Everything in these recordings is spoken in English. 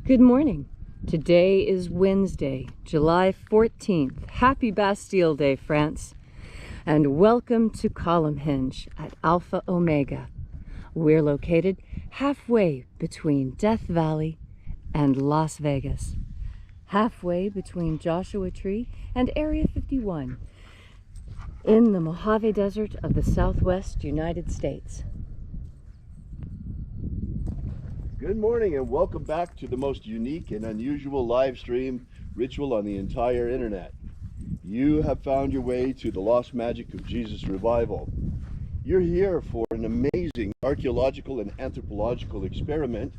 Good morning. Today is Wednesday, July 14th. Happy Bastille Day, France. And welcome to Column Hinge at Alpha Omega. We're located halfway between Death Valley and Las Vegas. Halfway between Joshua Tree and Area 51 in the Mojave Desert of the Southwest United States. Good morning and welcome back to the most unique and unusual live stream ritual on the entire internet. You have found your way to the Lost Magic of Jesus revival. You're here for an amazing archaeological and anthropological experiment.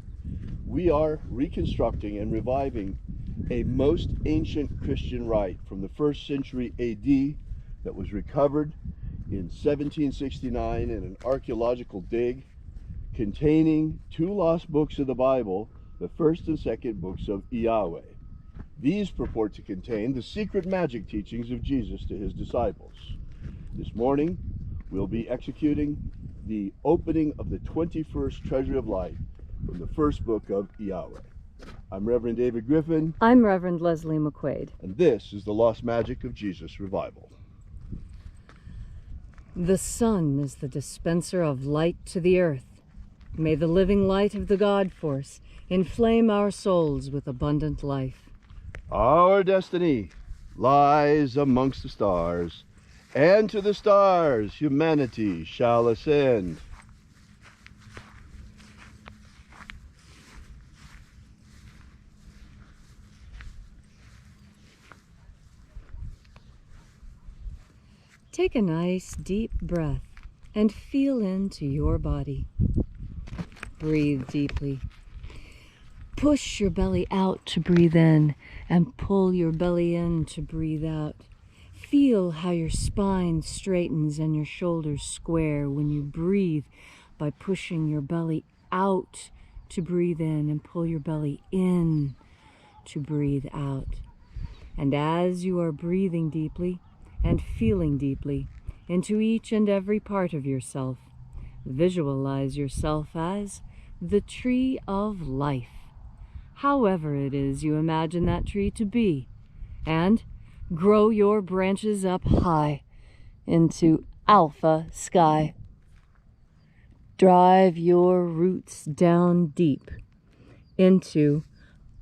We are reconstructing and reviving a most ancient Christian rite from the 1st century AD that was recovered in 1769 in an archaeological dig containing 2 lost books of the Bible, the 1st and 2nd books of Yahweh. These purport to contain the secret magic teachings of Jesus to his disciples. This morning, we'll be executing the opening of the 21st Treasure of Light from the 1st book of Yahweh. I'm Reverend David Griffin. I'm Reverend Leslie McQuaid. And this is the Lost Magic of Jesus revival. The sun is the dispenser of light to the earth. May the living light of the God Force inflame our souls with abundant life. Our destiny lies amongst the stars, and to the stars humanity shall ascend. Take a nice deep breath and feel into your body. Breathe deeply. Push your belly out to breathe in and pull your belly in to breathe out. Feel how your spine straightens and your shoulders square when you breathe by pushing your belly out to breathe in and pull your belly in to breathe out. And as you are breathing deeply and feeling deeply into each and every part of yourself, visualize yourself as the tree of life, however it is you imagine that tree to be, and grow your branches up high into alpha sky. Drive your roots down deep into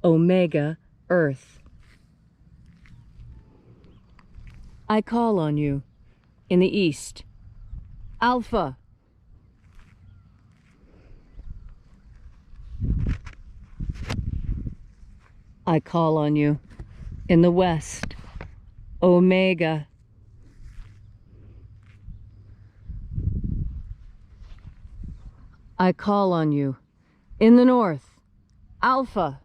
omega earth. I call on you in the east, Alpha. I call on you in the west, Omega. I call on you in the north, Alpha.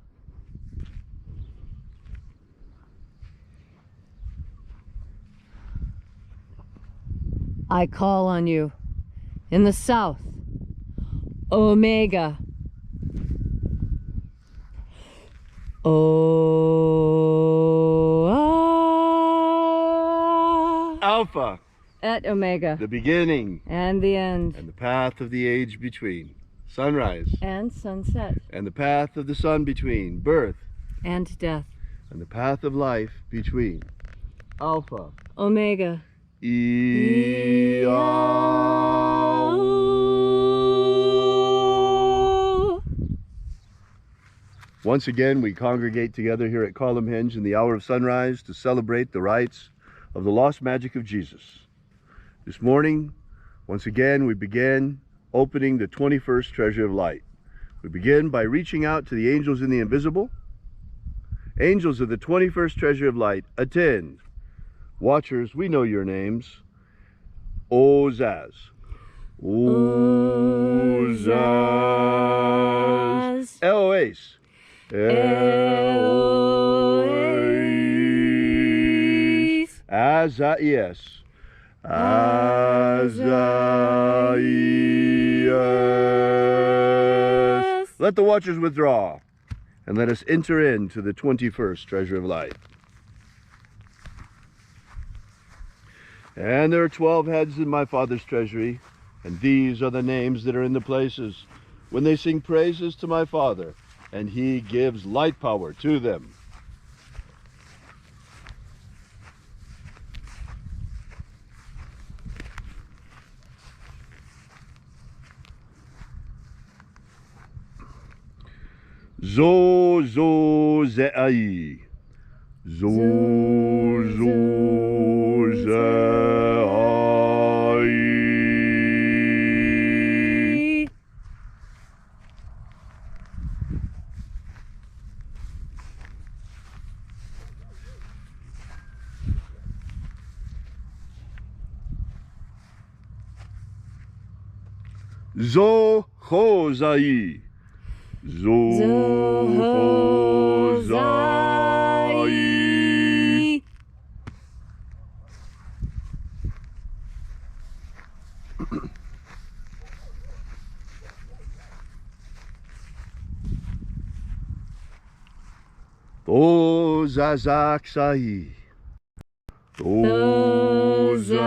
I call on you in the south, Omega. Alpha. At Omega. The beginning. And the end. And the path of the age between. Sunrise. And sunset. And the path of the sun between. Birth. And death. And the path of life between. Alpha. Omega. Once again, we congregate together here at Column Hinge in the hour of sunrise to celebrate the rites of the lost magic of Jesus. This morning, once again, we begin opening the 21st Treasure of Light. We begin by reaching out to the angels in the invisible. Angels of the 21st Treasure of Light, attend. Watchers, we know your names. Ozaz. Ozaz. Eloise. Eloise. Azaias. Azaias. Let the watchers withdraw, and let us enter into the 21st Treasure of Light. And there are 12 heads in my Father's treasury, and these are the names that are in the places. When they sing praises to my Father, and he gives light power to them. Zo zo ze'ai. Zo zo ze'ai. Zo ho zai. Zohozai. Ozazaksai. Ozazaksai.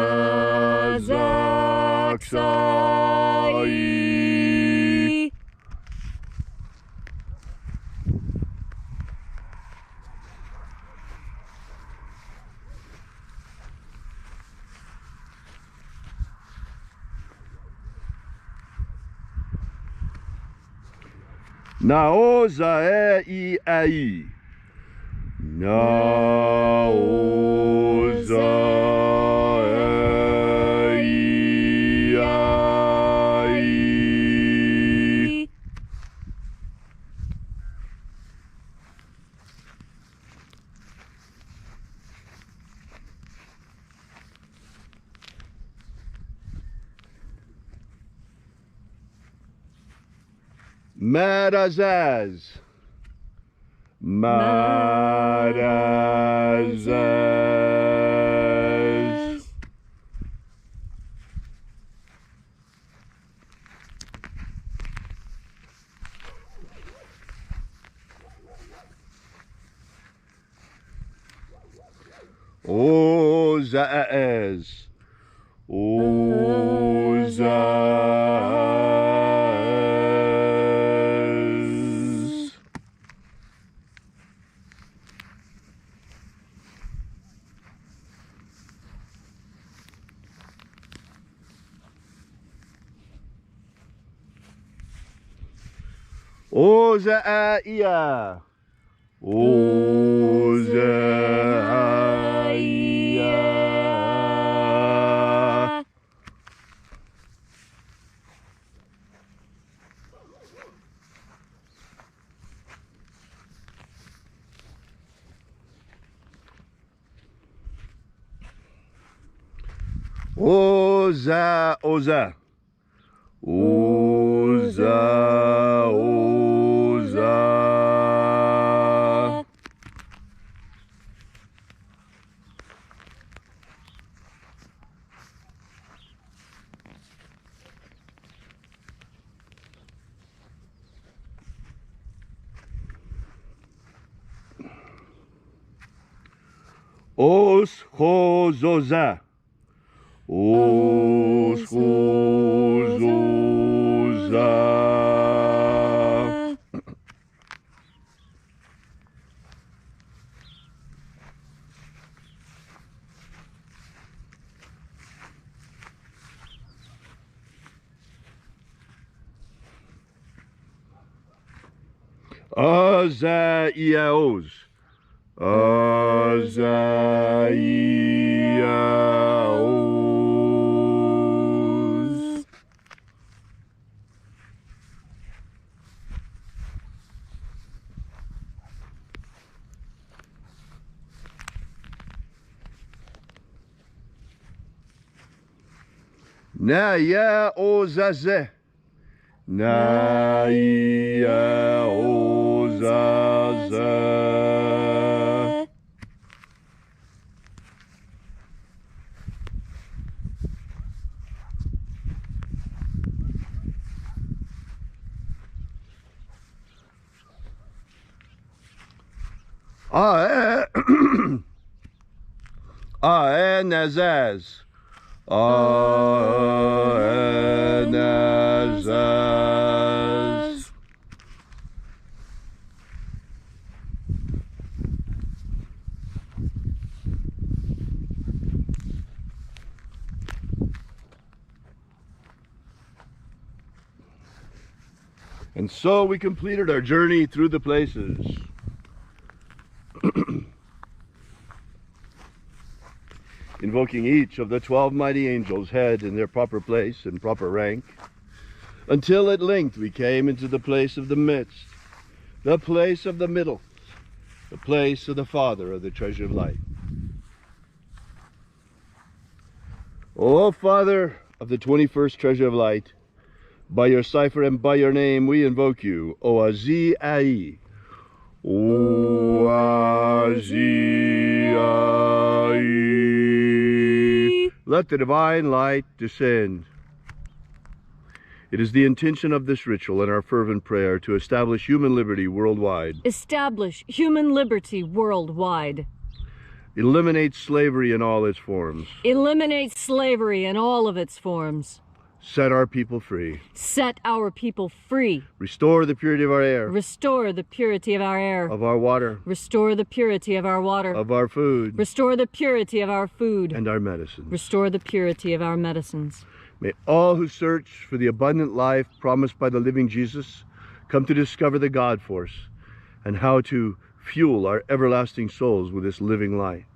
Naoza e ai. Naoza e ai. Marazaz. Marazaz. Ozaaz. Ozaaz. Ozaia. Ozaia. Oza, oza. Oza, oza. Os hozoza. Os hozoza. Azaiaos. Azaiaos. Naya ozaze. Naya ozaze. Aenazaz. Aenazaz. And so we completed our journey through the places. Invoking each of the 12 mighty angels' head in their proper place and proper rank, until at length we came into the place of the midst, the place of the middle, the place of the Father of the treasure of light. O Father of the 21st treasure of light, by your cipher and by your name we invoke you, Oazi Ai. Oazi Ai. Let the divine light descend. It is the intention of this ritual and our fervent prayer to establish human liberty worldwide. Establish human liberty worldwide. Eliminate slavery in all its forms. Eliminate slavery in all of its forms. Set our people free. Set our people free. Restore the purity of our air. Restore the purity of our air. Of our water. Restore the purity of our water. Of our food. Restore the purity of our food. And our medicines. Restore the purity of our medicines. May all who search for the abundant life promised by the living Jesus come to discover the God force and how to fuel our everlasting souls with this living light.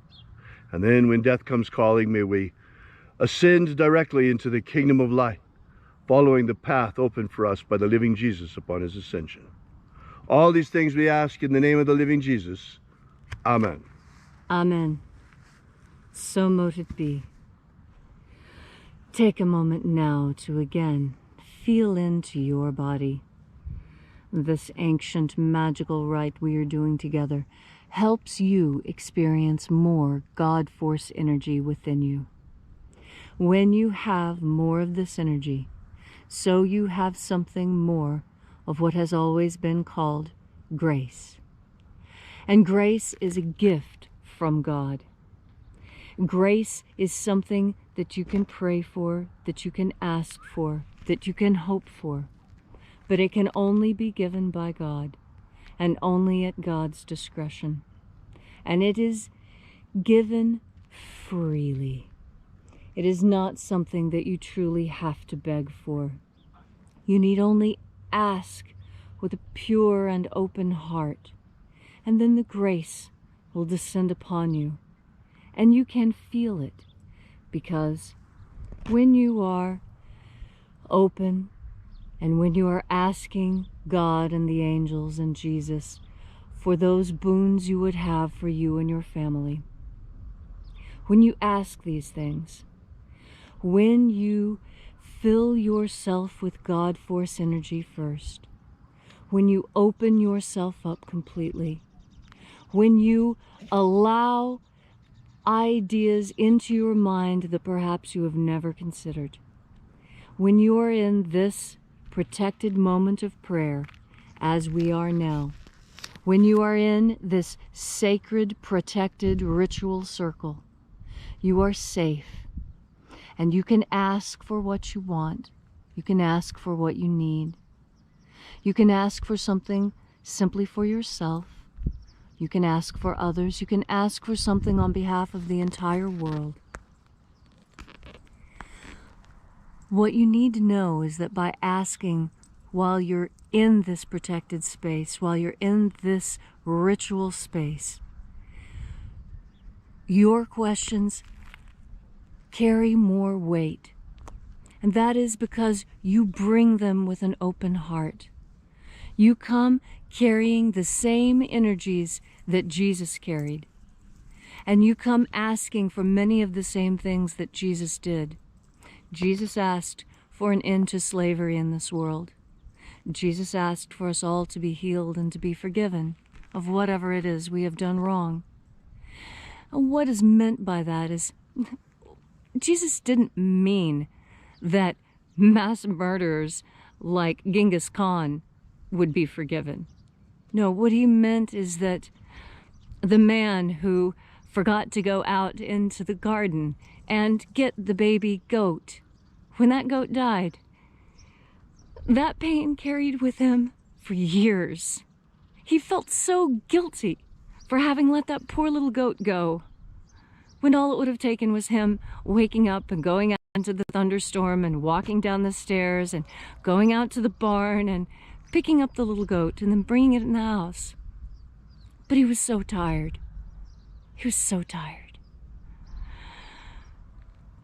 And then when death comes calling, may we ascend directly into the kingdom of light, following the path opened for us by the living Jesus upon his ascension. All these things we ask in the name of the living Jesus. Amen. Amen. So mote it be. Take a moment now to again feel into your body. This ancient magical rite we are doing together helps you experience more God force energy within you. When you have more of this energy, so you have something more of what has always been called grace. And grace is a gift from God. Grace is something that you can pray for, that you can ask for, that you can hope for. But it can only be given by God, and only at God's discretion. And it is given freely. It is not something that you truly have to beg for. You need only ask with a pure and open heart, and then the grace will descend upon you. And you can feel it, because when you are open and when you are asking God and the angels and Jesus for those boons you would have for you and your family, when you ask these things, when you fill yourself with God force energy first, when you open yourself up completely, when you allow ideas into your mind that perhaps you have never considered, when you are in this protected moment of prayer, as we are now, when you are in this sacred, protected ritual circle, you are safe. And you can ask for what you want. You can ask for what you need. You can ask for something simply for yourself. You can ask for others. You can ask for something on behalf of the entire world. What you need to know is that by asking while you're in this protected space, while you're in this ritual space, your questions carry more weight. And that is because you bring them with an open heart. You come carrying the same energies that Jesus carried. And you come asking for many of the same things that Jesus did. Jesus asked for an end to slavery in this world. Jesus asked for us all to be healed and to be forgiven of whatever it is we have done wrong. And what is meant by that is, Jesus didn't mean that mass murderers like Genghis Khan would be forgiven. No, what he meant is that the man who forgot to go out into the garden and get the baby goat, when that goat died, that pain carried with him for years. He felt so guilty for having let that poor little goat go, when all it would have taken was him waking up and going out into the thunderstorm and walking down the stairs and going out to the barn and picking up the little goat and then bringing it in the house. But he was so tired. He was so tired.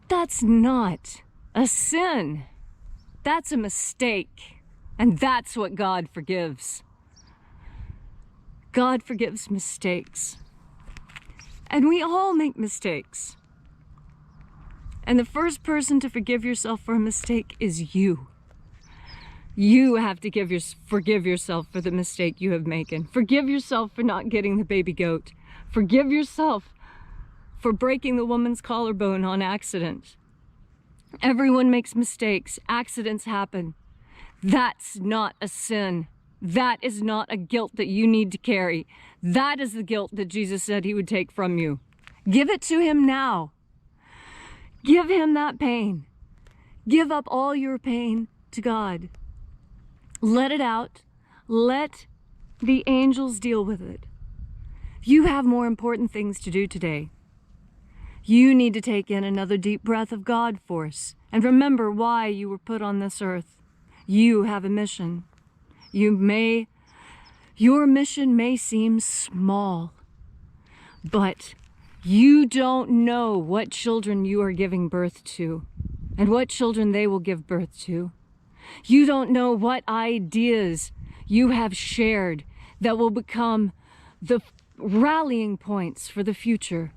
That's not a sin. That's a mistake. And that's what God forgives. God forgives mistakes. And we all make mistakes. And the first person to forgive yourself for a mistake is you. You have to forgive yourself for the mistake you have made. Forgive yourself for not getting the baby goat. Forgive yourself for breaking the woman's collarbone on accident. Everyone makes mistakes. Accidents happen. That's not a sin. That is not a guilt that you need to carry. That is the guilt that Jesus said he would take from you. Give it to him now. Give him that pain. Give up all your pain to God. Let it out. Let the angels deal with it. You have more important things to do today. You need to take in another deep breath of God force and remember why you were put on this earth. You have a mission. Your mission may seem small, but you don't know what children you are giving birth to and what children they will give birth to. You don't know what ideas you have shared that will become the rallying points for the future.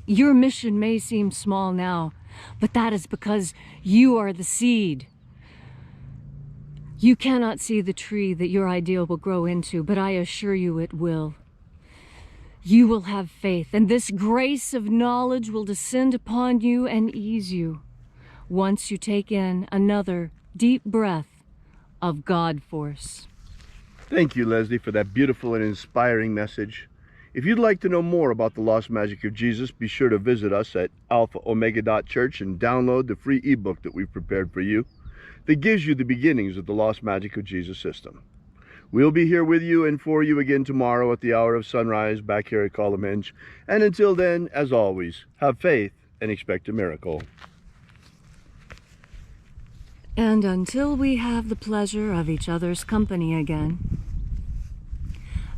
Your mission may seem small now, but that is because you are the seed. You cannot see the tree that your idea will grow into, but I assure you it will. You will have faith, and this grace of knowledge will descend upon you and ease you once you take in another deep breath of God force. Thank you, Leslie, for that beautiful and inspiring message. If you'd like to know more about the lost magic of Jesus, be sure to visit us at alphaomega.church and download the free ebook that we've prepared for you that gives you the beginnings of the lost magic of Jesus system. We'll be here with you and for you again tomorrow at the hour of sunrise back here at Column Hinge. And until then, as always, have faith and expect a miracle. And until we have the pleasure of each other's company again,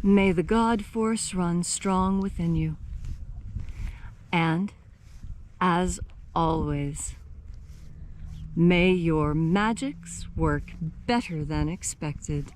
may the God force run strong within you. And, as always, may your magics work better than expected.